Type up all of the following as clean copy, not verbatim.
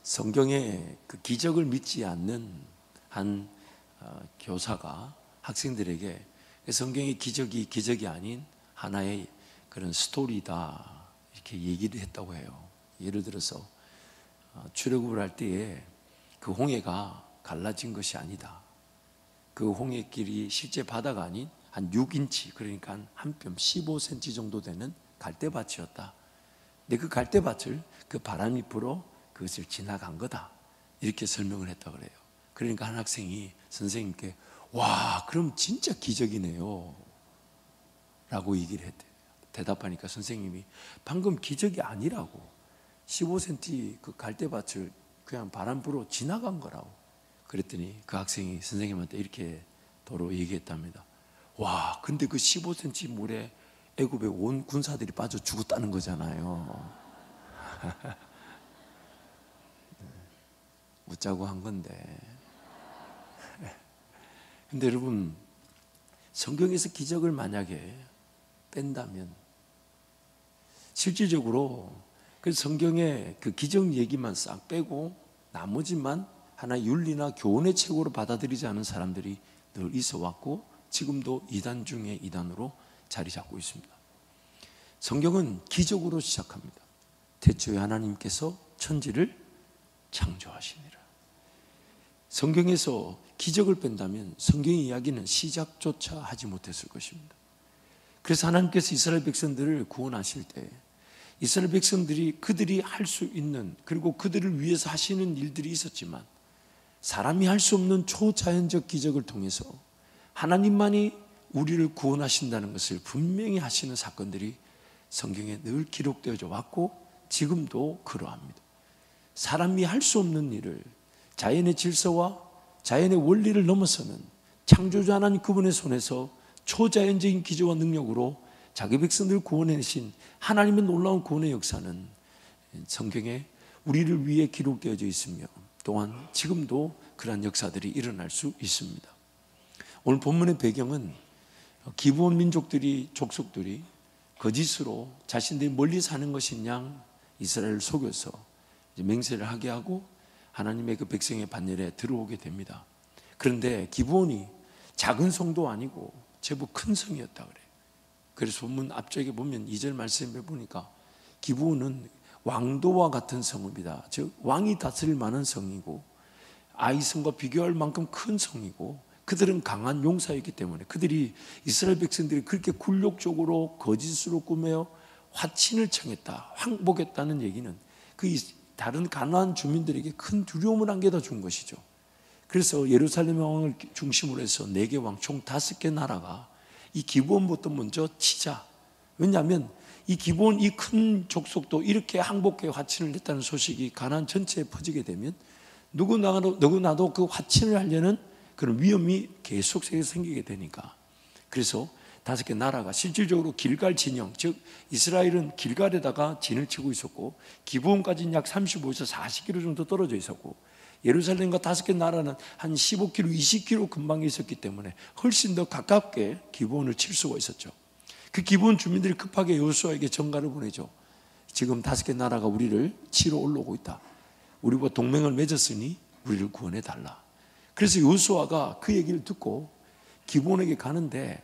성경에 그 기적을 믿지 않는 한 교사가 학생들에게 성경의 기적이 아닌 하나의 그런 스토리다 이렇게 얘기를 했다고 해요. 예를 들어서 출애굽을 할 때에 그 홍해가 갈라진 것이 아니다. 그 홍해길이 실제 바다가 아닌 한 6인치, 그러니까 한 뼘 15cm 정도 되는 갈대밭이었다. 근데 그 갈대밭을 그 바람이 불어 그것을 지나간 거다. 이렇게 설명을 했다 그래요. 그러니까 한 학생이 선생님께 와, 그럼 진짜 기적이네요 라고 얘기를 했대요. 대답하니까 선생님이 방금 기적이 아니라고, 15cm 그 갈대밭을 그냥 바람 불어 지나간 거라고. 그랬더니 그 학생이 선생님한테 이렇게 도로 얘기했답니다. 와, 근데 그 15cm 물에 애굽의 온 군사들이 빠져 죽었다는 거잖아요. 웃자고 한 건데. 근데 여러분, 성경에서 기적을 만약에 뺀다면 실질적으로 그 성경의 그 기적 얘기만 싹 빼고 나머지만 하나의 윤리나 교훈의 책으로 받아들이지 않은 사람들이 늘 있어 왔고 지금도 이단 중에 이단으로 자리 잡고 있습니다. 성경은 기적으로 시작합니다. 태초에 하나님께서 천지를 창조하시니라. 성경에서 기적을 뺀다면 성경의 이야기는 시작조차 하지 못했을 것입니다. 그래서 하나님께서 이스라엘 백성들을 구원하실 때 이스라엘 백성들이 그들이 할 수 있는, 그리고 그들을 위해서 하시는 일들이 있었지만 사람이 할 수 없는 초자연적 기적을 통해서 하나님만이 우리를 구원하신다는 것을 분명히 하시는 사건들이 성경에 늘 기록되어져 왔고 지금도 그러합니다. 사람이 할 수 없는 일을 자연의 질서와 자연의 원리를 넘어서는 창조자 하나님 그분의 손에서 초자연적인 기적과 능력으로 자기 백성들을 구원해내신 하나님의 놀라운 구원의 역사는 성경에 우리를 위해 기록되어져 있으며 또한 지금도 그러한 역사들이 일어날 수 있습니다. 오늘 본문의 배경은 기브온 민족들이, 족속들이 거짓으로 자신들이 멀리 사는 것인 양 이스라엘을 속여서 이제 맹세를 하게 하고 하나님의 그 백성의 반열에 들어오게 됩니다. 그런데 기브온이 작은 성도 아니고 제법 큰 성이었다 그래요. 그래서 본문 앞쪽에 보면 2절 말씀에 보니까 기브온은 왕도와 같은 성읍이다. 즉 왕이 다스릴 만한 성이고 아이성과 비교할 만큼 큰 성이고 그들은 강한 용사였기 때문에 그들이 이스라엘 백성들이 그렇게 굴욕적으로 거짓으로 꾸며 화친을 청했다, 항복했다는 얘기는 그 다른 가나안 주민들에게 큰 두려움을 안겨다 준 것이죠. 그래서 예루살렘 왕을 중심으로 해서 4개 왕 총 5개 나라가 이 기브온부터 먼저 치자. 왜냐하면 이 기브온 이 큰 족속도 이렇게 항복해 화친을 했다는 소식이 가나안 전체에 퍼지게 되면 누구나도 그 화친을 하려는 그런 위험이 계속 생기게 되니까. 그래서 5개 나라가 실질적으로 길갈 진영, 즉 이스라엘은 길갈에다가 진을 치고 있었고 기브온까지는 약 35에서 40km 정도 떨어져 있었고 예루살렘과 5개 나라는 한 15km, 20km 근방에 있었기 때문에 훨씬 더 가깝게 기브온을 칠 수가 있었죠. 그 기브온 주민들이 급하게 여호수아에게 전가를 보내죠. 지금 5개 나라가 우리를 치러 올라오고 있다. 우리와 동맹을 맺었으니 우리를 구원해 달라. 그래서 여호수아가 그 얘기를 듣고 기브온에게 가는데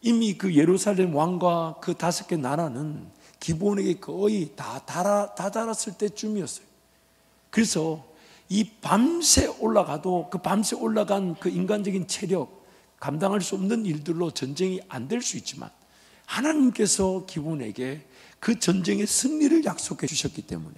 이미 그 예루살렘 왕과 그 5개 나라는 기브온에게 거의 다 달았을 때쯤이었어요. 그래서 이 밤새 올라가도 그 밤새 올라간 그 인간적인 체력, 감당할 수 없는 일들로 전쟁이 안 될 수 있지만 하나님께서 기브온에게 그 전쟁의 승리를 약속해 주셨기 때문에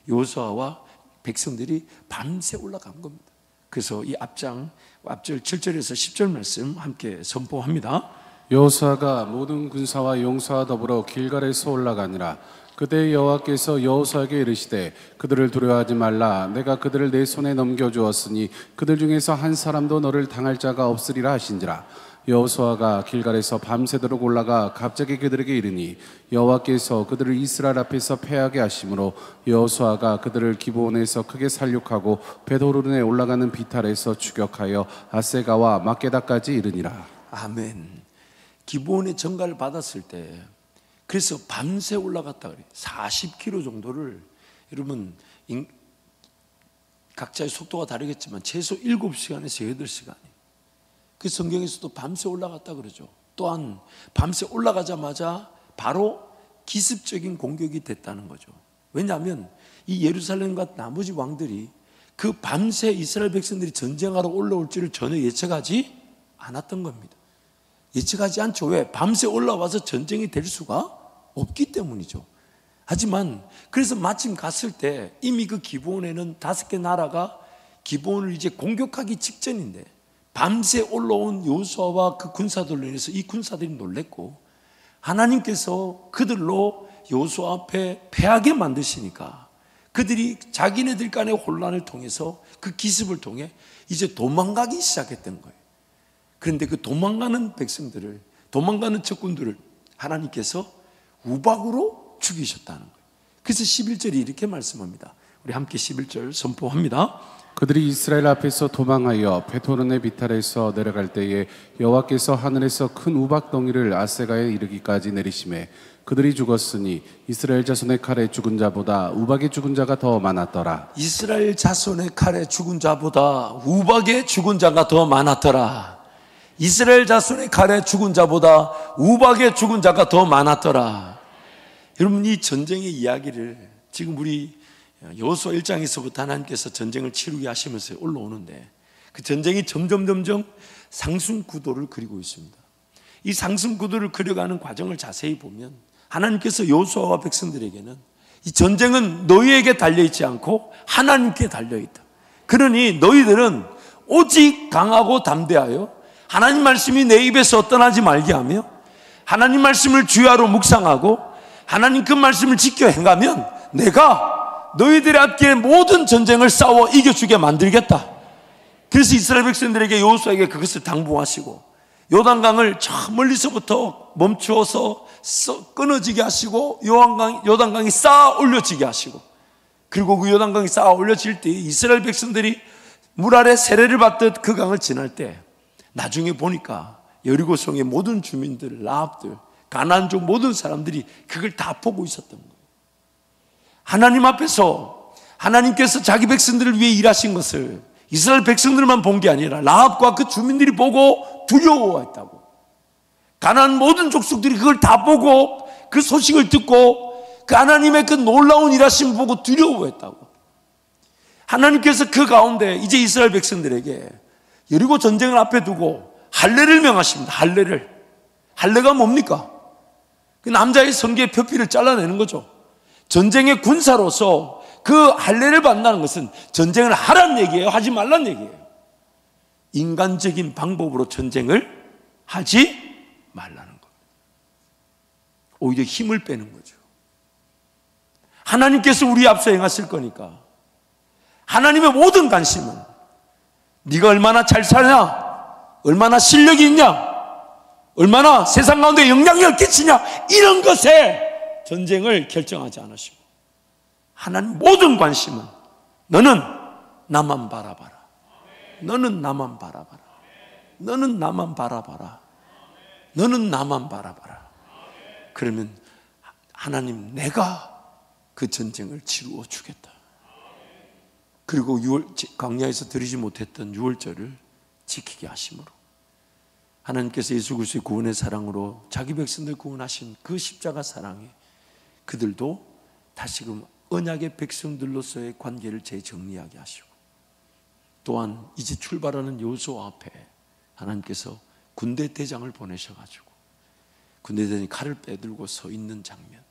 여호수아와 백성들이 밤새 올라간 겁니다. 그래서 이 앞절 7절에서 10절 말씀 함께 선포합니다. 여호수아가 모든 군사와 용사와 더불어 길갈에서 올라가니라. 그때 여호와께서 여호수아에게 이르시되 그들을 두려워하지 말라. 내가 그들을 내 손에 넘겨주었으니 그들 중에서 한 사람도 너를 당할 자가 없으리라 하신지라. 여호수아가 길갈에서 밤새도록 올라가 갑자기 그들에게 이르니 여호와께서 그들을 이스라엘 앞에서 패하게 하심으로 여호수아가 그들을 기브온에서 크게 살육하고 벳호론에 올라가는 비탈에서 추격하여 아세가와 막게다까지 이르니라. 아멘. 기브온의 전가를 받았을 때 그래서 밤새 올라갔다 그래요. 40km 정도를. 여러분 각자의 속도가 다르겠지만 최소 7시간에서 8시간이. 그 성경에서도 밤새 올라갔다 그러죠. 또한 밤새 올라가자마자 바로 기습적인 공격이 됐다는 거죠. 왜냐하면 이 예루살렘과 나머지 왕들이 그 밤새 이스라엘 백성들이 전쟁하러 올라올 줄을 전혀 예측하지 않았던 겁니다. 예측하지 않죠. 왜? 밤새 올라와서 전쟁이 될 수가 없기 때문이죠. 하지만 그래서 마침 갔을 때 이미 그 기브온에는 5개 나라가 기브온을 이제 공격하기 직전인데 밤새 올라온 여호수아와 그 군사들로 인해서 이 군사들이 놀랬고 하나님께서 그들로 여호수아 앞에 패하게 만드시니까 그들이 자기네들 간의 혼란을 통해서 그 기습을 통해 이제 도망가기 시작했던 거예요. 그런데 그 도망가는 백성들을, 도망가는 적군들을 하나님께서 우박으로 죽이셨다는 거예요. 그래서 11절이 이렇게 말씀합니다. 우리 함께 11절 선포합니다. 그들이 이스라엘 앞에서 도망하여 베토른의 비탈에서 내려갈 때에 여호와께서 하늘에서 큰 우박덩이를 아세가에 이르기까지 내리심에 그들이 죽었으니 이스라엘 자손의 칼에 죽은 자보다 우박에 죽은 자가 더 많았더라. 이스라엘 자손의 칼에 죽은 자보다 우박에 죽은 자가 더 많았더라. 이스라엘 자손의 칼에 죽은 자보다 우박에 죽은 자가 더 많았더라. 여러분, 이 전쟁의 이야기를 지금 우리 여호수아 1장에서부터 하나님께서 전쟁을 치르게 하시면서 올라오는데 그 전쟁이 점점 상승 구도를 그리고 있습니다. 이 상승 구도를 그려가는 과정을 자세히 보면 하나님께서 여호수아와 백성들에게는 이 전쟁은 너희에게 달려있지 않고 하나님께 달려있다. 그러니 너희들은 오직 강하고 담대하여 하나님 말씀이 내 입에서 떠나지 말게 하며 하나님 말씀을 주야로 묵상하고 하나님 그 말씀을 지켜 행하면 내가 너희들의 앞길에 모든 전쟁을 싸워 이겨주게 만들겠다. 그래서 이스라엘 백성들에게 여호수아에게 그것을 당부하시고 요단강을 저 멀리서부터 멈추어서 끊어지게 하시고 요단강이 쌓아 올려지게 하시고 그리고 그 요단강이 쌓아 올려질 때 이스라엘 백성들이 물 아래 세례를 받듯 그 강을 지날 때 나중에 보니까 여리고성의 모든 주민들, 라합들, 가나안족 모든 사람들이 그걸 다 보고 있었던 거예요. 하나님 앞에서 하나님께서 자기 백성들을 위해 일하신 것을 이스라엘 백성들만 본 게 아니라 라합과 그 주민들이 보고 두려워했다고. 가나안 모든 족속들이 그걸 다 보고 그 소식을 듣고 그 하나님의 그 놀라운 일하심을 보고 두려워했다고. 하나님께서 그 가운데 이제 이스라엘 백성들에게 여리고 전쟁을 앞에 두고 할례를 명하십니다. 할례가 뭡니까? 그 남자의 성기의 표피를 잘라내는 거죠. 전쟁의 군사로서 그 할례를 받는다는 것은 전쟁을 하라는 얘기예요, 하지 말라는 얘기예요. 인간적인 방법으로 전쟁을 하지 말라는 겁니다. 오히려 힘을 빼는 거죠. 하나님께서 우리 앞서 행하실 거니까 하나님의 모든 관심은 네가 얼마나 잘 사냐, 얼마나 실력이 있냐, 얼마나 세상 가운데 영향력을 끼치냐, 이런 것에 전쟁을 결정하지 않으시고 하나님 모든 관심은 너는 나만 바라봐라, 너는 나만 바라봐라, 너는 나만 바라봐라, 너는 나만 바라봐라. 그러면 하나님 내가 그 전쟁을 치루어 주겠다. 그리고 광야에서 드리지 못했던 유월절을 지키게 하심으로 하나님께서 예수 그리스도의 구원의 사랑으로 자기 백성들 구원하신 그 십자가 사랑에 그들도 다시금 언약의 백성들로서의 관계를 재정리하게 하시고 또한 이제 출발하는 여호수아 앞에 하나님께서 군대 대장을 보내셔가지고 군대 대장이 칼을 빼들고 서 있는 장면.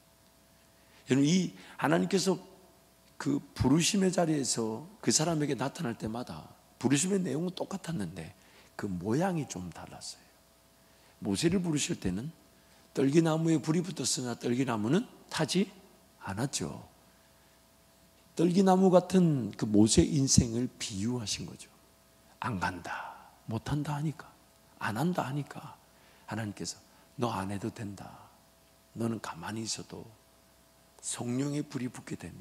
여러분, 이 하나님께서 그 부르심의 자리에서 그 사람에게 나타날 때마다 부르심의 내용은 똑같았는데 그 모양이 좀 달랐어요. 모세를 부르실 때는 떨기나무에 불이 붙었으나 떨기나무는 타지 않았죠. 떨기나무 같은 그 모세 인생을 비유하신 거죠. 안 간다, 못한다 하니까, 안 한다 하니까 하나님께서 너 안 해도 된다. 너는 가만히 있어도 성령의 불이 붙게 되면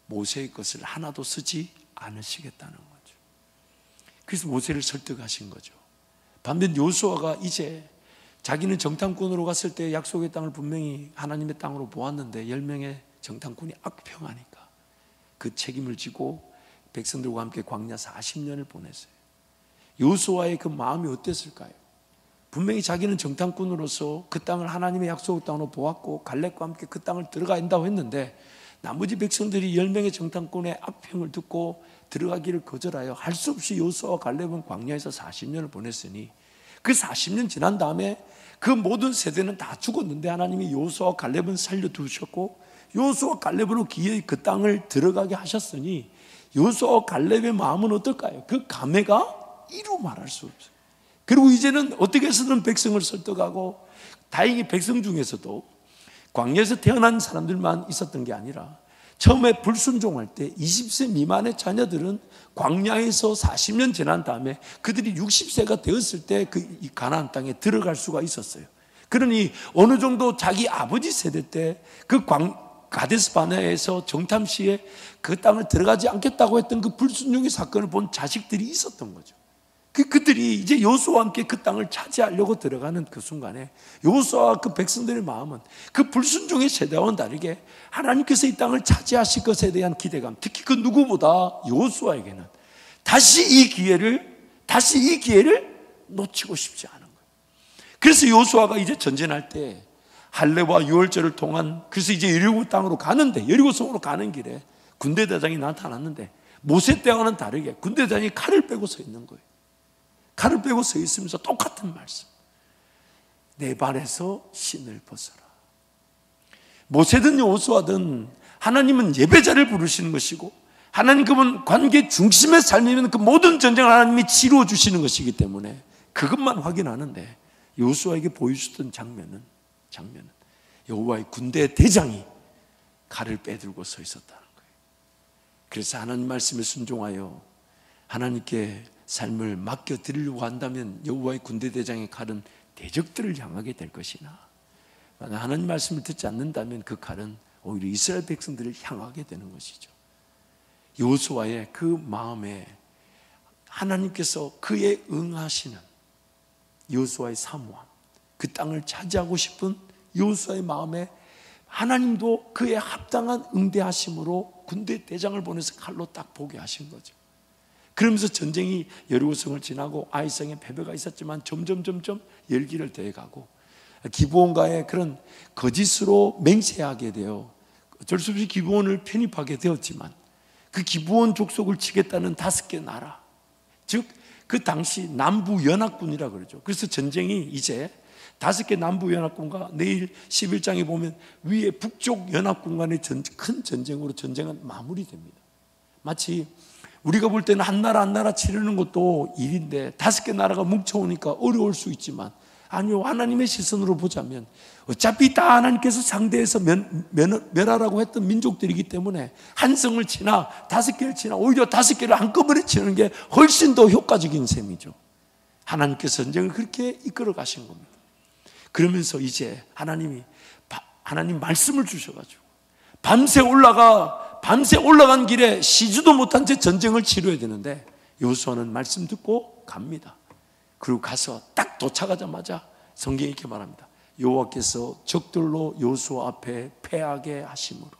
모세의 것을 하나도 쓰지 않으시겠다는 거죠. 그래서 모세를 설득하신 거죠. 반면 여호수아가 이제 자기는 정탐꾼으로 갔을 때 약속의 땅을 분명히 하나님의 땅으로 보았는데 10명의 정탐꾼이 악평하니까 그 책임을 지고 백성들과 함께 광야 40년을 보냈어요. 여호수아의 그 마음이 어땠을까요? 분명히 자기는 정탐꾼으로서 그 땅을 하나님의 약속의 땅으로 보았고 갈렙과 함께 그 땅을 들어가야 한다고 했는데 나머지 백성들이 10명의 정탐꾼의 압평을 듣고 들어가기를 거절하여 할 수 없이 여호수아와 갈렙은 광야에서 40년을 보냈으니 그 40년 지난 다음에 그 모든 세대는 다 죽었는데 하나님이 여호수아와 갈렙은 살려두셨고 여호수아와 갈렙으로 기어이 그 땅을 들어가게 하셨으니 여호수아와 갈렙의 마음은 어떨까요? 그 감회가 이루 말할 수 없어요. 그리고 이제는 어떻게 해서든 백성을 설득하고, 다행히 백성 중에서도 광야에서 태어난 사람들만 있었던 게 아니라 처음에 불순종할 때 20세 미만의 자녀들은 광야에서 40년 지난 다음에 그들이 60세가 되었을 때 그 가나안 땅에 들어갈 수가 있었어요. 그러니 어느 정도 자기 아버지 세대 때 그 가데스 바네아에서 정탐 시에 그 땅을 들어가지 않겠다고 했던 그 불순종의 사건을 본 자식들이 있었던 거죠. 그들이 이제 여호수아와 함께 그 땅을 차지하려고 들어가는 그 순간에 여호수아와 그 백성들의 마음은 그 불순종의 세대와는 다르게 하나님께서 이 땅을 차지하실 것에 대한 기대감, 특히 그 누구보다 여호수아에게는 다시 이 기회를 놓치고 싶지 않은 거예요. 그래서 여호수아가 이제 전쟁할 때 할례와 유월절을 통한, 그래서 이제 여리고 땅으로 가는데, 여리고성으로 가는 길에 군대 대장이 나타났는데 모세 때와는 다르게 군대 대장이 칼을 빼고 서 있는 거예요. 칼을 빼고 서 있으면서 똑같은 말씀, 내 발에서 신을 벗어라. 모세든 여호수아든 하나님은 예배자를 부르시는 것이고 하나님 그분 관계 중심의 삶이면 그 모든 전쟁을 하나님이 치루어 주시는 것이기 때문에 그것만 확인하는데, 여호수아에게 보여주던 장면은 여호와의 군대 대장이 칼을 빼들고 서 있었다는 거예요. 그래서 하나님 말씀에 순종하여 하나님께 삶을 맡겨드리려고 한다면 여호와의 군대 대장의 칼은 대적들을 향하게 될 것이나, 하나님 말씀을 듣지 않는다면 그 칼은 오히려 이스라엘 백성들을 향하게 되는 것이죠. 여호수아의 그 마음에 하나님께서 그의 응하시는 여호수아의 사모함, 그 땅을 차지하고 싶은 여호수아의 마음에 하나님도 그의 합당한 응대하심으로 군대 대장을 보내서 칼로 딱 보게 하신 거죠. 그러면서 전쟁이 여리고성을 지나고 아이성에 패배가 있었지만 점점 열기를 더해가고 기브온과의 그런 거짓으로 맹세하게 되어 어쩔 수 없이 기브온을 편입하게 되었지만 그 기브온 족속을 치겠다는 5개 나라, 즉 그 당시 남부연합군이라 그러죠. 그래서 전쟁이 이제 5개 남부연합군과 내일 11장에 보면 위에 북쪽 연합군 간의 큰 전쟁으로 전쟁은 마무리됩니다. 마치 우리가 볼 때는 한 나라 치르는 것도 일인데 5개 나라가 뭉쳐오니까 어려울 수 있지만, 아니요, 하나님의 시선으로 보자면 어차피 다 하나님께서 상대해서 멸하라고 했던 민족들이기 때문에 한 성을 치나 5개를 치나 오히려 5개를 한꺼번에 치는 게 훨씬 더 효과적인 셈이죠. 하나님께서 전쟁을 그렇게 이끌어 가신 겁니다. 그러면서 이제 하나님 말씀을 주셔가지고 밤새 올라간 길에 쉬지도 못한 채 전쟁을 치러야 되는데 여호수아는 말씀 듣고 갑니다. 그리고 가서 딱 도착하자마자 성경이 이렇게 말합니다. 여호와께서 적들로 여호수아 앞에 패하게 하심으로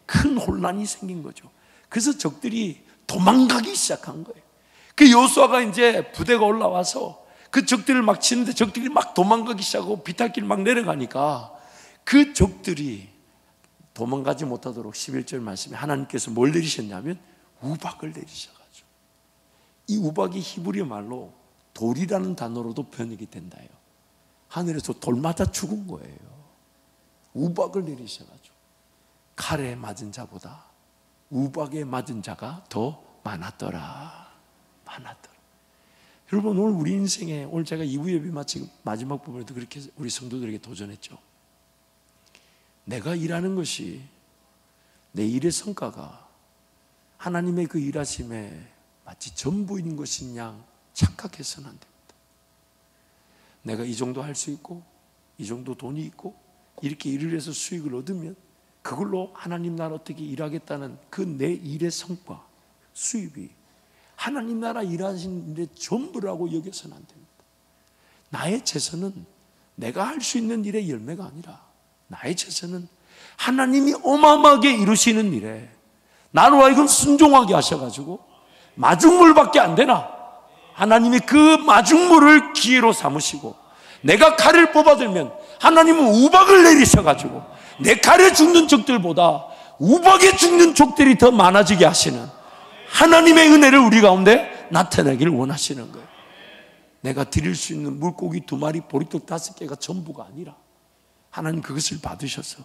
큰 혼란이 생긴 거죠. 그래서 적들이 도망가기 시작한 거예요. 그 여호수아가 이제 부대가 올라와서 그 적들을 막 치는데 적들이 막 도망가기 시작하고 비탈길 막 내려가니까 그 적들이 도망가지 못하도록 11절 말씀에 하나님께서 뭘 내리셨냐면 우박을 내리셔가지고, 이 우박이 히브리 말로 돌이라는 단어로도 번역이 된다요. 하늘에서 돌 맞아 죽은 거예요. 우박을 내리셔가지고 칼에 맞은 자보다 우박에 맞은 자가 더 많았더라. 여러분, 오늘 우리 인생에, 오늘 제가 2부 예배 마치고 마지막 부분에도 그렇게 우리 성도들에게 도전했죠. 내가 일하는 것이, 내 일의 성과가 하나님의 그 일하심에 마치 전부인 것인 양 착각해서는 안 됩니다. 내가 이 정도 할 수 있고 이 정도 돈이 있고 이렇게 일을 해서 수익을 얻으면 그걸로 하나님 나라 어떻게 일하겠다는 그 내 일의 성과, 수입이 하나님 나라 일하시는 일의 전부라고 여겨서는 안 됩니다. 나의 최선은 내가 할 수 있는 일의 열매가 아니라 나의 최선은 하나님이 어마어마하게 이루시는 일에 나로 하여금 순종하게 하셔가지고 마중물밖에 안 되나? 하나님이 그 마중물을 기회로 삼으시고 내가 칼을 뽑아들면 하나님은 우박을 내리셔가지고 내 칼에 죽는 적들보다 우박에 죽는 족들이 더 많아지게 하시는 하나님의 은혜를 우리 가운데 나타내기를 원하시는 거예요. 내가 드릴 수 있는 물고기 2마리, 보리떡 5개가 전부가 아니라 하나님 그것을 받으셔서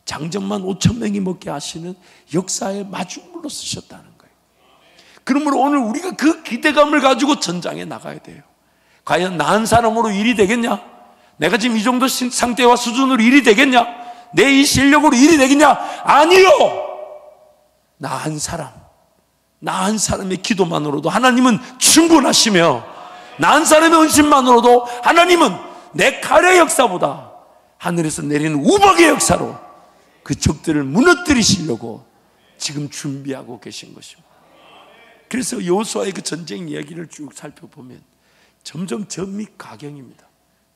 장정만 5,000명이 먹게 하시는 역사의 마중물로 쓰셨다는 거예요. 그러므로 오늘 우리가 그 기대감을 가지고 전장에 나가야 돼요. 과연 나은 사람으로 일이 되겠냐? 내가 지금 이 정도 상태와 수준으로 일이 되겠냐? 내 이 실력으로 일이 되겠냐? 아니요! 나은 사람의 기도만으로도 하나님은 충분하시며 나은 사람의 헌신만으로도 하나님은 내 칼의 역사보다 하늘에서 내리는 우박의 역사로 그 적들을 무너뜨리시려고 지금 준비하고 계신 것입니다. 그래서 여호수아의 그 전쟁 이야기를 쭉 살펴보면 점점 전및 가경입니다.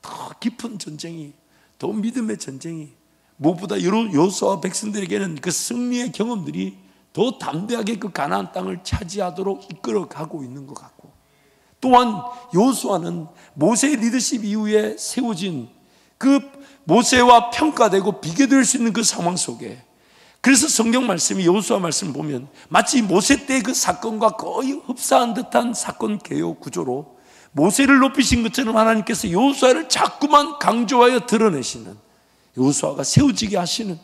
더 깊은 전쟁이, 더 믿음의 전쟁이, 무엇보다 여호수아와 백성들에게는 그 승리의 경험들이 더 담대하게 그 가나안 땅을 차지하도록 이끌어가고 있는 것 같고, 또한 여호수아는 모세의 리더십 이후에 세워진 그 모세와 평가되고 비교될 수 있는 그 상황 속에, 그래서 성경 말씀이 여호수아 말씀을 보면 마치 모세 때의 그 사건과 거의 흡사한 듯한 사건 개요 구조로 모세를 높이신 것처럼 하나님께서 여호수아를 자꾸만 강조하여 드러내시는, 여호수아가 세워지게 하시는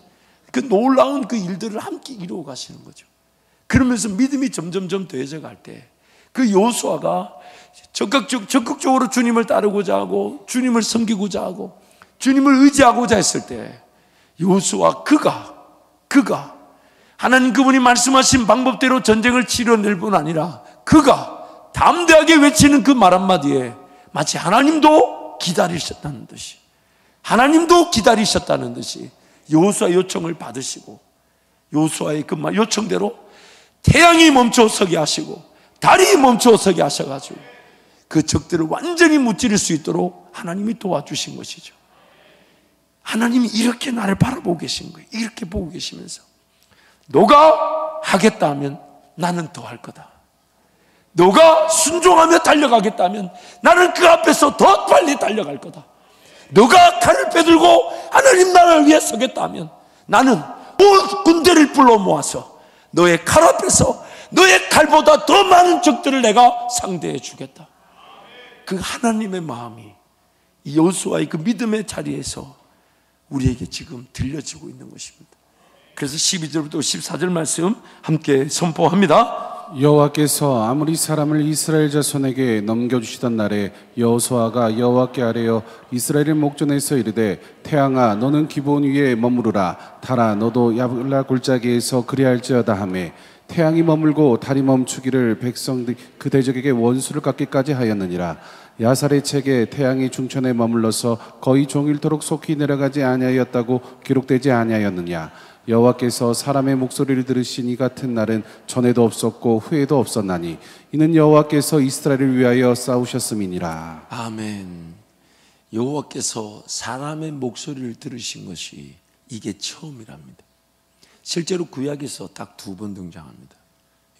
그 놀라운 그 일들을 함께 이루어 가시는 거죠. 그러면서 믿음이 점점점 더해져 갈 때 그 여호수아가 적극적으로 주님을 따르고자 하고 주님을 섬기고자 하고 주님을 의지하고자 했을 때 여호수아 그가 하나님 그분이 말씀하신 방법대로 전쟁을 치러낼 뿐 아니라 그가 담대하게 외치는 그 말 한마디에 마치 하나님도 기다리셨다는 듯이 여호수아 요청을 받으시고 여호수아의 그 요청대로 태양이 멈춰서게 하시고 달이 멈춰서게 하셔가지고 그 적들을 완전히 무찌를 수 있도록 하나님이 도와주신 것이죠. 하나님이 이렇게 나를 바라보고 계신 거예요. 이렇게 보고 계시면서 너가 하겠다 하면 나는 더 할 거다. 너가 순종하며 달려가겠다 하면 나는 그 앞에서 더 빨리 달려갈 거다. 너가 칼을 빼들고 하나님 나라를 위해 서겠다 하면 나는 온 군대를 불러 모아서 너의 칼 앞에서 너의 칼보다 더 많은 적들을 내가 상대해 주겠다. 그 하나님의 마음이 이 여호수아의 그 믿음의 자리에서 우리에게 지금 들려지고 있는 것입니다. 그래서 12절부터 14절 말씀 함께 선포합니다. 여호와께서 아무리 사람을 이스라엘 자손에게 넘겨주시던 날에 여호수아가 여호와께 아뢰어 이스라엘의 목전에서 이르되 태양아 너는 기브온 위에 머무르라 달아 너도 야블라 골짜기에서 그리할지어다 하매 태양이 머물고 달이 멈추기를 백성들 그 대적에게 원수를 갚기까지 하였느니라. 야살의 책에 태양이 중천에 머물러서 거의 종일토록 속히 내려가지 아니하였다고 기록되지 아니하였느냐. 여호와께서 사람의 목소리를 들으신 이 같은 날은 전에도 없었고 후에도 없었나니 이는 여호와께서 이스라엘을 위하여 싸우셨음이니라. 아멘. 여호와께서 사람의 목소리를 들으신 것이 이게 처음이랍니다. 실제로 구약에서 딱 2번 등장합니다.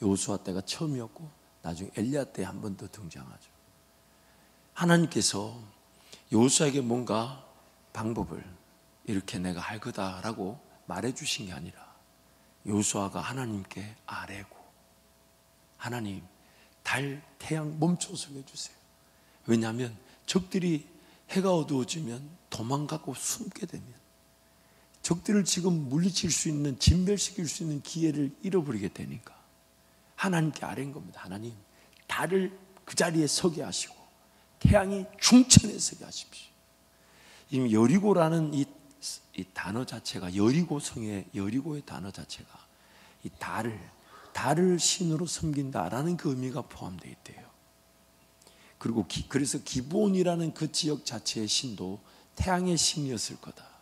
여호수아 때가 처음이었고 나중에 엘리야 때 한 번 더 등장하죠. 하나님께서 여호수아에게 뭔가 방법을 이렇게 내가 할 거다라고 말해주신 게 아니라 여호수아가 하나님께 아뢰고 하나님 달, 태양 멈춰서게 해주세요. 왜냐하면 적들이 해가 어두워지면 도망가고 숨게 되면 적들을 지금 물리칠 수 있는, 진멸시킬 수 있는 기회를 잃어버리게 되니까 하나님께 아뢰는 겁니다. 하나님 달을 그 자리에 서게 하시고 태양이 중천에 서게 하십시오. 이미 여리고라는 이 단어 자체가, 여리고성의 여리고의 단어 자체가 이 달을 신으로 섬긴다라는 그 의미가 포함되어 있대요. 그리고 그래서 기브온이라는 그 지역 자체의 신도 태양의 신이었을 거다.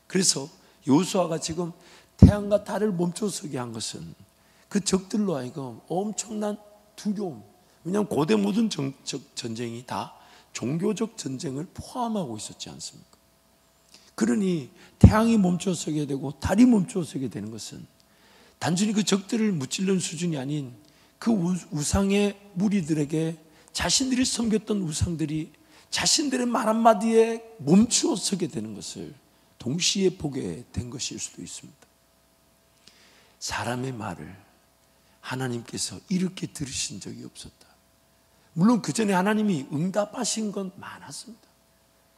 그래서 여호수아가 지금 태양과 달을 멈춰서게 한 것은 그 적들로 하여금 엄청난 두려움, 왜냐하면 고대 모든 전쟁이 다 종교적 전쟁을 포함하고 있었지 않습니까? 그러니 태양이 멈춰서게 되고 달이 멈춰서게 되는 것은 단순히 그 적들을 무찌르는 수준이 아닌 그 우상의 무리들에게 자신들이 섬겼던 우상들이 자신들의 말 한마디에 멈추어 서게 되는 것을 동시에 보게 된 것일 수도 있습니다. 사람의 말을 하나님께서 이렇게 들으신 적이 없었다. 물론 그 전에 하나님이 응답하신 건 많았습니다.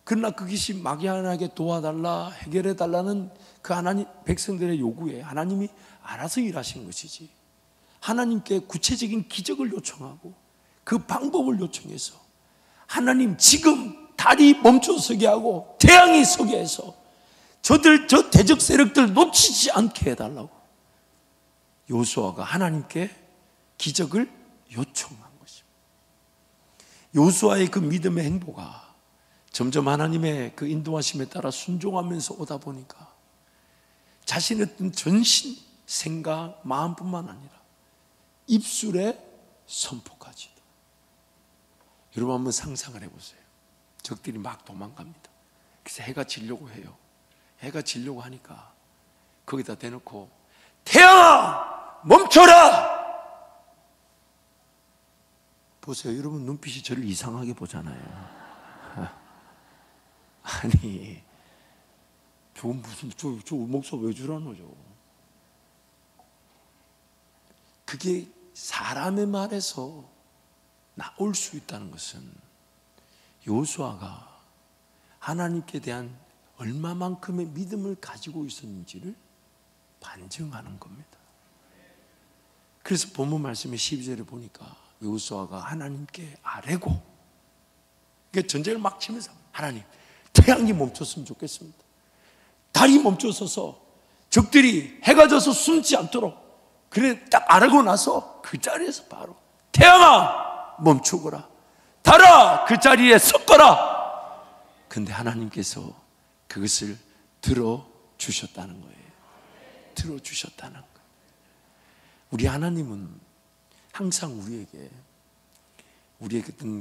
그러나 그것이 막연하게 도와달라, 해결해달라는 그 하나님 백성들의 요구에 하나님이 알아서 일하신 것이지, 하나님께 구체적인 기적을 요청하고 그 방법을 요청해서 하나님 지금 달이 멈춰서게 하고 태양이 서게 해서 저 대적 세력들 놓치지 않게 해달라고 여호수아가 하나님께 기적을 요청한 것입니다. 여호수아의 그 믿음의 행보가 점점 하나님의 그 인도하심에 따라 순종하면서 오다 보니까 자신의 어떤 전신, 생각, 마음뿐만 아니라 입술의 선포까지도. 여러분 한번 상상을 해보세요. 적들이 막 도망갑니다. 그래서 해가 지려고 해요. 해가 지려고 하니까 거기다 대놓고 태양아 멈춰라! 보세요. 여러분 눈빛이 저를 이상하게 보잖아요. 아니 저 무슨 저 목소리 왜 저러노 저. 그게 사람의 말에서 나올 수 있다는 것은 여호수아가 하나님께 대한 얼마만큼의 믿음을 가지고 있었는지를 반증하는 겁니다. 그래서 본문 말씀의 12절에 보니까 여호수아가 하나님께 아뢰고, 그러니까 전쟁을 막 치면서 하나님 태양이 멈췄으면 좋겠습니다. 달이 멈춰서서 적들이 해가 져서 숨지 않도록, 그래 딱 아뢰고 나서 그 자리에서 바로 태양아 멈추거라, 달아 그 자리에 섰거라. 근데 하나님께서 그것을 들어주셨다는 거예요. 들어주셨다는 거예요. 우리 하나님은 항상 우리에게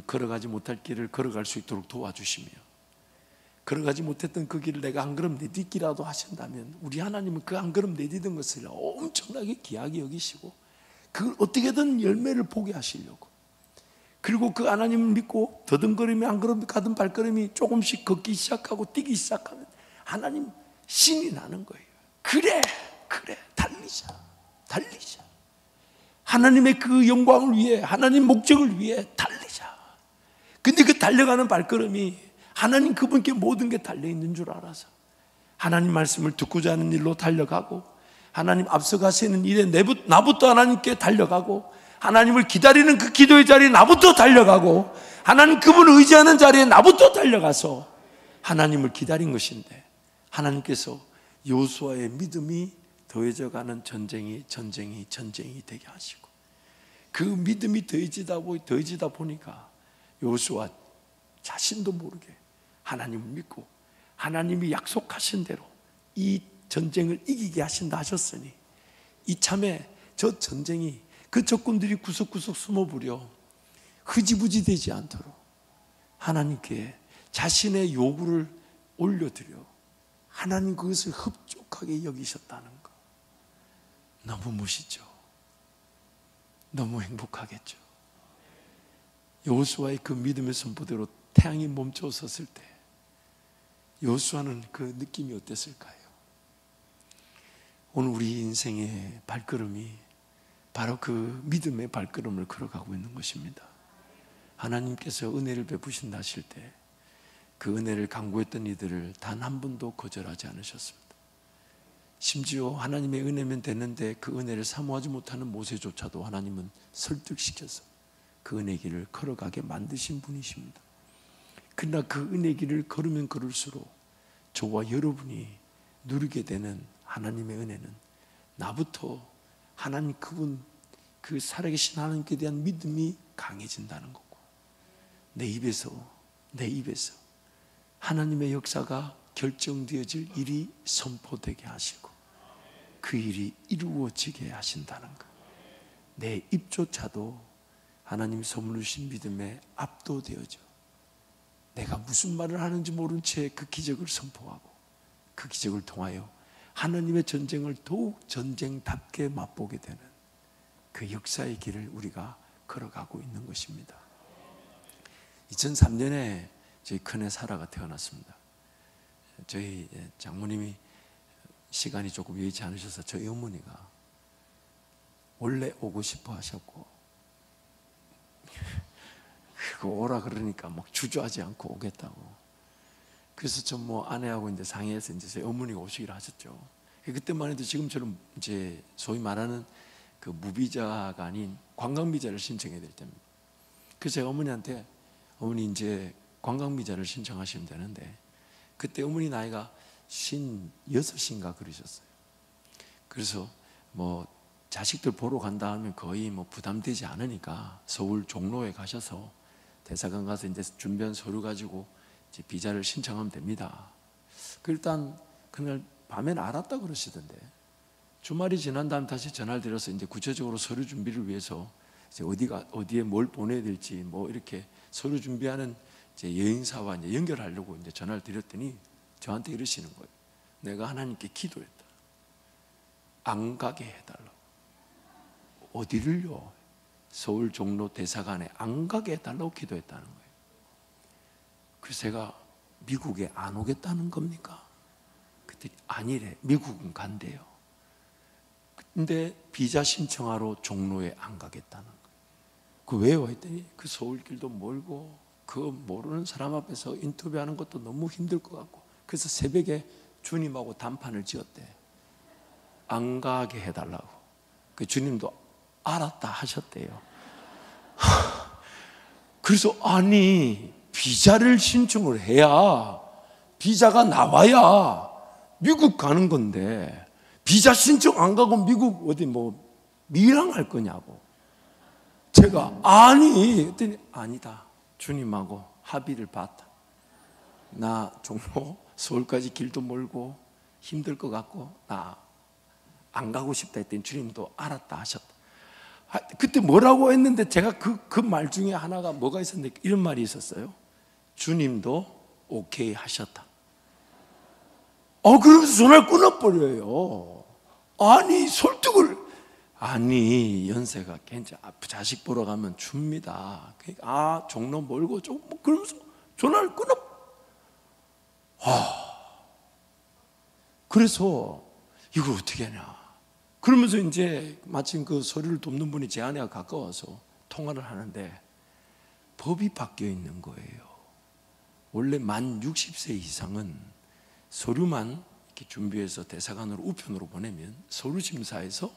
걸어가지 못할 길을 걸어갈 수 있도록 도와주시며, 걸어가지 못했던 그 길을 내가 한 걸음 내딛기라도 하신다면 우리 하나님은 그 한 걸음 내딛은 것을 엄청나게 귀하게 여기시고 그걸 어떻게든 열매를 보게 하시려고, 그리고 그 하나님을 믿고 더듬거리며 한 걸음 가던 발걸음이 조금씩 걷기 시작하고 뛰기 시작하면 하나님 신이 나는 거예요. 그래 달리자. 하나님의 그 영광을 위해, 하나님 목적을 위해 달리자. 근데 그 달려가는 발걸음이 하나님 그분께 모든 게 달려있는 줄 알아서 하나님 말씀을 듣고자 하는 일로 달려가고, 하나님 앞서가시는 일에 나부터 하나님께 달려가고, 하나님을 기다리는 그 기도의 자리에 나부터 달려가고, 하나님 그분을 의지하는 자리에 나부터 달려가서 하나님을 기다린 것인데, 하나님께서 여호수아의 믿음이 더해져가는 전쟁이 되게 하시고, 그 믿음이 더해지다 보니까 여호수아 자신도 모르게 하나님을 믿고 하나님이 약속하신 대로 이 전쟁을 이기게 하신다 하셨으니, 이참에 저 전쟁이 그 적군들이 구석구석 숨어부려 흐지부지 되지 않도록 하나님께 자신의 요구를 올려드려 하나님 그것을 흡족하게 여기셨다는 것, 너무 멋있죠. 너무 행복하겠죠. 여호수아의 그 믿음의 선포대로 태양이 멈춰 섰을 때 여호수아는 그 느낌이 어땠을까요? 오늘 우리 인생의 발걸음이 바로 그 믿음의 발걸음을 걸어가고 있는 것입니다. 하나님께서 은혜를 베푸신다 하실 때 그 은혜를 간구했던 이들을 단 한 번도 거절하지 않으셨습니다. 심지어 하나님의 은혜면 됐는데 그 은혜를 사모하지 못하는 모세조차도 하나님은 설득시켜서 그 은혜 길을 걸어가게 만드신 분이십니다. 그러나 그 은혜 길을 걸으면 걸을수록 저와 여러분이 누리게 되는 하나님의 은혜는 나부터 하나님 그분, 그 살아계신 하나님께 대한 믿음이 강해진다는 거고, 내 입에서 하나님의 역사가 결정되어질 일이 선포되게 하시고 그 일이 이루어지게 하신다는 것, 내 입조차도 하나님 선물로 주신 믿음에 압도되어져 내가 무슨 말을 하는지 모른 채 그 기적을 선포하고 그 기적을 통하여 하나님의 전쟁을 더욱 전쟁답게 맛보게 되는 그 역사의 길을 우리가 걸어가고 있는 것입니다. 2003년에 저희 큰애 사라가 태어났습니다. 저희 장모님이 시간이 조금 여의치 않으셔서 저희 어머니가 원래 오고 싶어 하셨고, 그거 오라 그러니까 막 주저하지 않고 오겠다고. 그래서 전 뭐 아내하고 이제 상의해서 이제 저희 어머니가 오시기로 하셨죠. 그때만 해도 지금처럼 이제 소위 말하는 그 무비자가 아닌 관광비자를 신청해야 될 때입니다. 그래서 제가 어머니한테 어머니 이제 관광비자를 신청하시면 되는데, 그때 어머니 나이가 56인가 그러셨어요. 그래서 뭐 자식들 보러 간다 하면 거의 뭐 부담되지 않으니까 서울 종로에 가셔서 대사관 가서 이제 준비한 서류 가지고 이제 비자를 신청하면 됩니다. 일단 그날 밤엔 알았다 그러시던데, 주말이 지난 다음 다시 전화를 드려서 이제 구체적으로 서류 준비를 위해서 이제 어디에 뭘 보내야 될지 뭐 이렇게 서류 준비하는 이제 여행사와 이제 연결하려고 이제 전화를 드렸더니 저한테 이러시는 거예요. 내가 하나님께 기도했다. 안 가게 해달라고. 어디를요? 서울 종로 대사관에 안 가게 해달라고 기도했다는 거예요. 그래서 제가 미국에 안 오겠다는 겁니까? 그때 아니래. 미국은 간대요. 근데 비자 신청하러 종로에 안 가겠다는 거예요. 그 왜요? 했더니 그 서울길도 멀고 그 모르는 사람 앞에서 인터뷰하는 것도 너무 힘들 것 같고, 그래서 새벽에 주님하고 단판을 지었대. 안 가게 해달라고. 그 주님도 알았다 하셨대요. 그래서 아니 비자를 신청을 해야 비자가 나와야 미국 가는 건데 비자 신청 안 가고 미국 어디 뭐 밀항할 거냐고. 제가 아니 했더니 아니다. 주님하고 합의를 봤다. 나 종로 서울까지 길도 멀고 힘들 것 같고 나 안 가고 싶다 했더니 주님도 알았다 하셨다. 그때 뭐라고 했는데 제가 그 말 중에 하나가 뭐가 있었는데 이런 말이 있었어요. 주님도 오케이 하셨다. 그러면서 전화를 끊어버려요. 아니 설득을, 아니 연세가 괜찮아, 자식 보러 가면 줍니다. 종로 멀고 조금 뭐 그러면서 전화를 끊어. 그래서 이걸 어떻게 하냐. 그러면서 이제 마침 그 서류를 돕는 분이 제 아내가 가까워서 통화를 하는데 법이 바뀌어 있는 거예요. 원래 만 60세 이상은 서류만 이렇게 준비해서 대사관으로 우편으로 보내면 서류 심사에서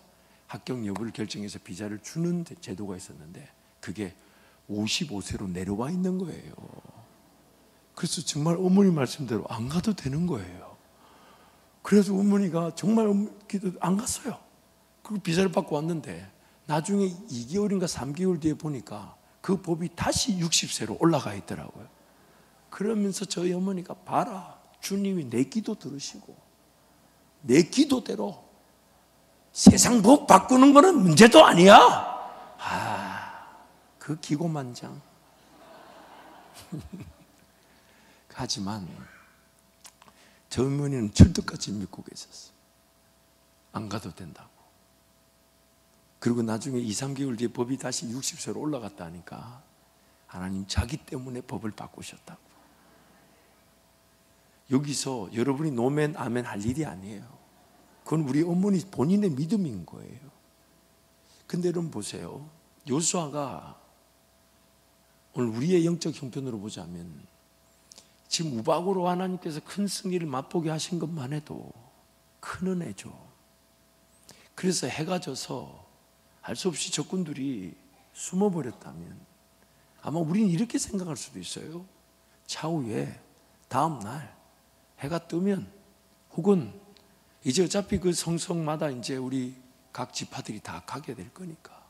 합격 여부를 결정해서 비자를 주는 제도가 있었는데 그게 55세로 내려와 있는 거예요. 그래서 정말 어머니 말씀대로 안 가도 되는 거예요. 그래서 어머니가 정말 안 갔어요. 그 비자를 받고 왔는데 나중에 2개월인가 3개월 뒤에 보니까 그 법이 다시 60세로 올라가 있더라고요. 그러면서 저희 어머니가 봐라, 주님이 내 기도 들으시고 내 기도대로 세상 법 바꾸는 거는 문제도 아니야. 그 기고만장. 하지만 저 어머니는 철떡같이 믿고 계셨어요. 안 가도 된다고. 그리고 나중에 2, 3개월 뒤에 법이 다시 60세로 올라갔다니까 하나님 자기 때문에 법을 바꾸셨다고. 여기서 여러분이 노멘 아멘 할 일이 아니에요. 그건 우리 어머니 본인의 믿음인 거예요. 근데 여러분 보세요. 요수아가 오늘 우리의 영적 형편으로 보자면 지금 우박으로 하나님께서 큰 승리를 맛보게 하신 것만 해도 큰 은혜죠. 그래서 해가 져서 할 수 없이 적군들이 숨어버렸다면 아마 우리는 이렇게 생각할 수도 있어요. 차후에 다음 날 해가 뜨면 혹은 이제 어차피 그 성성마다 이제 우리 각 지파들이 다 가게 될 거니까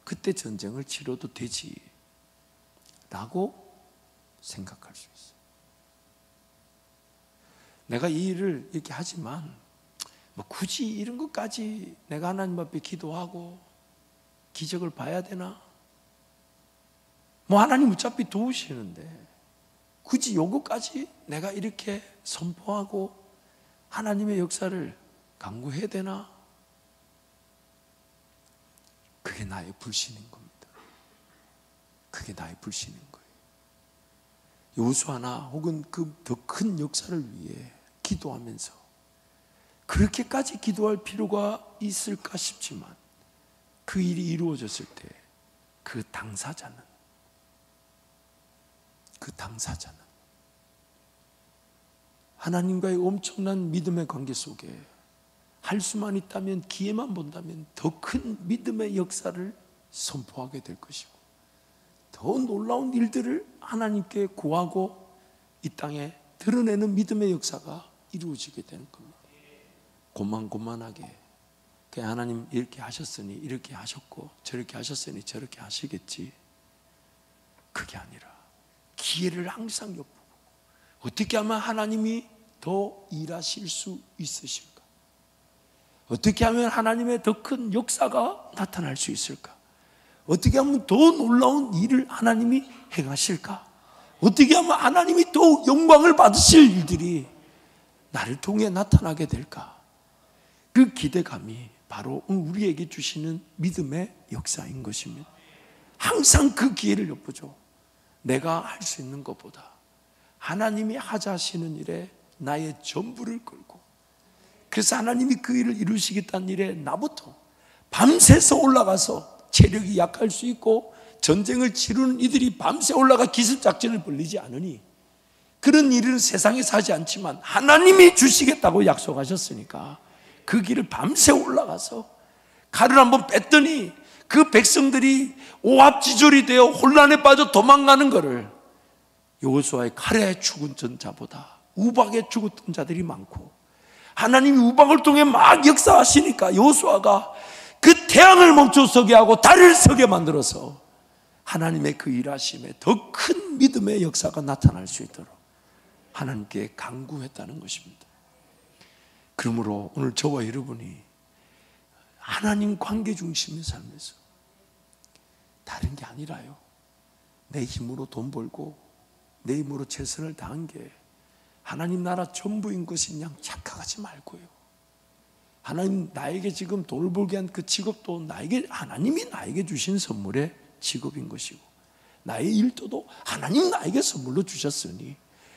그때 전쟁을 치러도 되지 라고 생각할 수 있어요. 내가 이 일을 이렇게 하지만 뭐 굳이 이런 것까지 내가 하나님 앞에 기도하고 기적을 봐야 되나? 뭐 하나님 어차피 도우시는데 굳이 요거까지 내가 이렇게 선포하고 하나님의 역사를 강구해야 되나? 그게 나의 불신인 겁니다. 그게 나의 불신인 거예요. 여호수아나 혹은 그 더 큰 역사를 위해 기도하면서 그렇게까지 기도할 필요가 있을까 싶지만 그 일이 이루어졌을 때 그 당사자는 하나님과의 엄청난 믿음의 관계 속에 할 수만 있다면, 기회만 본다면 더 큰 믿음의 역사를 선포하게 될 것이고 더 놀라운 일들을 하나님께 구하고 이 땅에 드러내는 믿음의 역사가 이루어지게 되는 겁니다. 고만고만하게 그냥 하나님 이렇게 하셨으니 이렇게 하셨고 저렇게 하셨으니 저렇게 하시겠지, 그게 아니라 기회를 항상 엿보고 어떻게 하면 하나님이 더 일하실 수 있으실까? 어떻게 하면 하나님의 더 큰 역사가 나타날 수 있을까? 어떻게 하면 더 놀라운 일을 하나님이 행하실까? 어떻게 하면 하나님이 더 영광을 받으실 일들이 나를 통해 나타나게 될까? 그 기대감이 바로 우리에게 주시는 믿음의 역사인 것입니다. 항상 그 기회를 엿보죠. 내가 할 수 있는 것보다 하나님이 하자 하시는 일에 나의 전부를 걸고, 그래서 하나님이 그 일을 이루시겠다는 일에 나부터 밤새서 올라가서 체력이 약할 수 있고 전쟁을 치르는 이들이 밤새 올라가 기습작전을 벌리지 않으니, 그런 일은 세상에서 하지 않지만 하나님이 주시겠다고 약속하셨으니까 그 길을 밤새 올라가서 칼을 한번 뺐더니 그 백성들이 오합지졸이 되어 혼란에 빠져 도망가는 것을 여호수아의 칼에 죽은 자보다 우박에 죽었던 자들이 많고, 하나님이 우박을 통해 막 역사하시니까 여호수아가 그 태양을 멈춰서게 하고 달을 서게 만들어서 하나님의 그 일하심에 더 큰 믿음의 역사가 나타날 수 있도록 하나님께 간구했다는 것입니다. 그러므로 오늘 저와 여러분이 하나님 관계 중심의 삶에서 다른 게 아니라요, 내 힘으로 돈 벌고 내 힘으로 최선을 다한 게 하나님 나라 전부인 것이 그냥 착각하지 말고요. 하나님 나에게 지금 돈을 벌게 한 그 직업도 하나님이 나에게 주신 선물의 직업인 것이고, 나의 일도도 하나님 나에게 선물로 주셨으니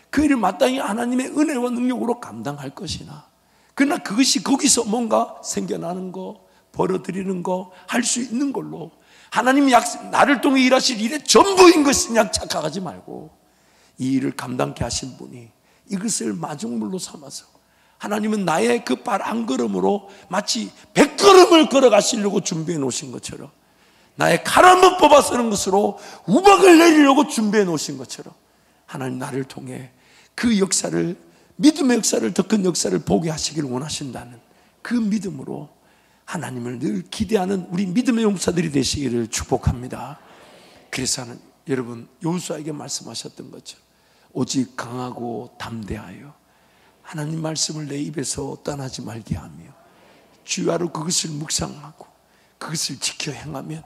그 일을 마땅히 하나님의 은혜와 능력으로 감당할 것이나, 그러나 그것이 거기서 뭔가 생겨나는 거, 벌어들이는 거, 할 수 있는 걸로 하나님이 나를 통해 일하실 일의 전부인 것이 그냥 착각하지 말고, 이 일을 감당케 하신 분이 이것을 마중물로 삼아서 하나님은 나의 그 발 한 걸음으로 마치 100걸음을 걸어가시려고 준비해 놓으신 것처럼, 나의 칼 한번 뽑아 쓰는 것으로 우박을 내리려고 준비해 놓으신 것처럼 하나님 나를 통해 그 역사를, 믿음의 역사를, 더 큰 역사를 보게 하시길 원하신다는 그 믿음으로 하나님을 늘 기대하는 우리 믿음의 용사들이 되시기를 축복합니다. 그래서 여러분 여호수아에게 말씀하셨던 것처럼 오직 강하고 담대하여 하나님 말씀을 내 입에서 떠나지 말게 하며 주야로 그것을 묵상하고 그것을 지켜 행하면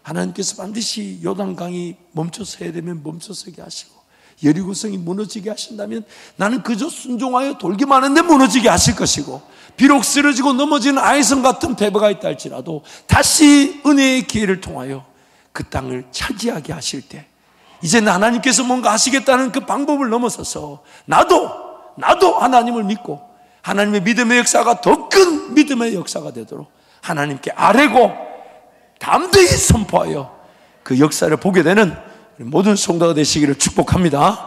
하나님께서 반드시 요단강이 멈춰서야 되면 멈춰서게 하시고, 여리고성이 무너지게 하신다면 나는 그저 순종하여 돌기만 하는데 무너지게 하실 것이고, 비록 쓰러지고 넘어지는 아이성 같은 패배가 있다 할지라도 다시 은혜의 기회를 통하여 그 땅을 차지하게 하실 때, 이제는 하나님께서 뭔가 하시겠다는 그 방법을 넘어서서 나도 하나님을 믿고 하나님의 믿음의 역사가 더 큰 믿음의 역사가 되도록 하나님께 아뢰고 담대히 선포하여 그 역사를 보게 되는 모든 성도가 되시기를 축복합니다.